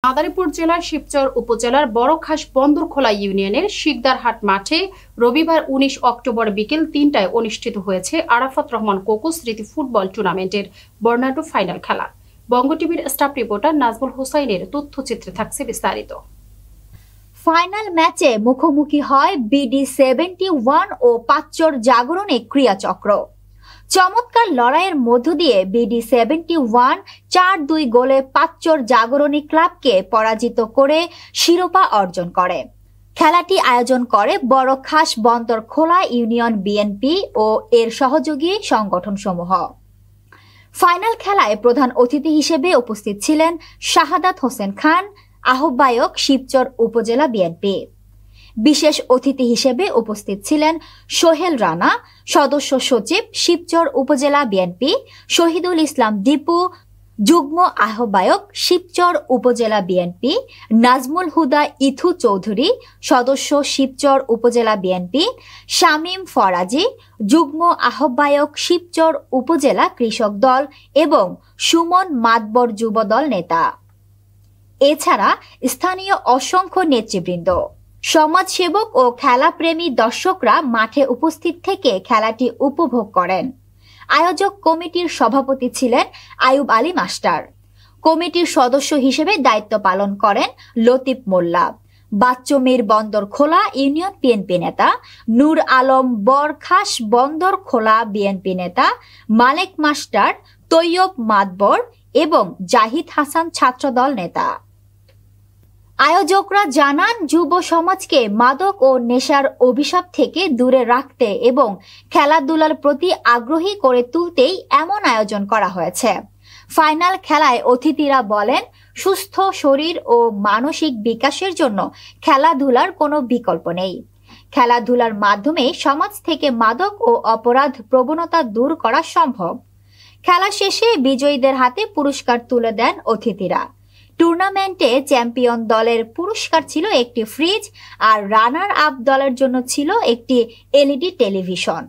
মাদারীপুর জেলার শিবচর উপজেলার বড়খাস বন্দরখোলা ইউনিয়নের শিকদারহাট মাঠে রবিবার ১৯ অক্টোবর বিকেল ৩টায় অনুষ্ঠিত হয়েছে আরাফাত রহমান কোকো স্মৃতি ফুটবল টুর্নামেন্টের বর্ণাঢ্য ফাইনাল খেলা। বঙ্গ টিভির স্টাফ রিপোর্টার নাজমুল হোসাইনের তথ্যচিত্রে থাকছে বিস্তারিত। ফাইনাল ম্যাচে মুখোমুখি হয় BD71 ও পাঁচচর জাগরণী ক্রীড়াচক্র। চমৎকার লড়াইয়ের মধ্য দিয়ে BD71 ৪-২ গোলে পাঁচচর জাগরণী ক্লাবকে পরাজিত করে শিরোপা অর্জন করে। খেলাটি আয়োজন করে বড়খাস বন্দরখোলা ইউনিয়ন বিএনপি ও এর সহযোগী সংগঠনসমূহ। ফাইনাল খেলায় প্রধান অতিথি হিসেবে উপস্থিত ছিলেন শাহাদাত হোসেন খান, আহ্বায়ক শিবচর উপজেলা বিএনপি। বিশেষ অতিথি হিসেবে উপস্থিত ছিলেন সোহেল রানা, সদস্য সচিব শিবচর উপজেলা বিএনপি, শহীদুল ইসলাম দীপু, যুগ্ম আহ্বায়ক শিবচর উপজেলা বিএনপি, নাজমুল হুদা ইথু চৌধুরী, সদস্য শিবচর উপজেলা বিএনপি, শামীম ফরাজি, যুগ্ম আহ্বায়ক শিবচর উপজেলা কৃষক দল এবং সুমন মাতবর যুবদল নেতা। এছাড়া স্থানীয় অসংখ্য নেতৃবৃন্দ, সমাজসেবক ও খেলাপ্রেমী দর্শকরা মাঠে উপস্থিত থেকে খেলাটি উপভোগ করেন। আয়োজক কমিটির সভাপতি ছিলেন আয়ুব আলী মাস্টার। কমিটির সদস্য হিসেবে দায়িত্ব পালন করেন লতিফ মোল্লা, বাচ্চুমির বন্দরখোলা ইউনিয়ন বিএনপি নেতা, নূর আলম বড়খাস বন্দরখোলা বিএনপি নেতা, মালেক মাস্টার, তৈয়ব মাতবর এবং জাহিদ হাসান ছাত্রদল নেতা। আয়োজকরা জানান, যুব সমাজকে মাদক ও নেশার অভিশাপ থেকে দূরে রাখতে এবং খেলাধুলার প্রতি আগ্রহী করে তুলতেই এমন আয়োজন করা হয়েছে। ফাইনাল খেলায় অতিথিরা বলেন, সুস্থ শরীর ও মানসিক বিকাশের জন্য খেলাধুলার কোনো বিকল্প নেই। খেলাধুলার মাধ্যমে সমাজ থেকে মাদক ও অপরাধ প্রবণতা দূর করা সম্ভব। খেলা শেষে বিজয়ীদের হাতে পুরস্কার তুলে দেন অতিথিরা। টুর্নামেন্টে চ্যাম্পিয়ন দলের পুরস্কার ছিল একটি ফ্রিজ আর রানার আপ দলের জন্য ছিল একটি LED টেলিভিশন।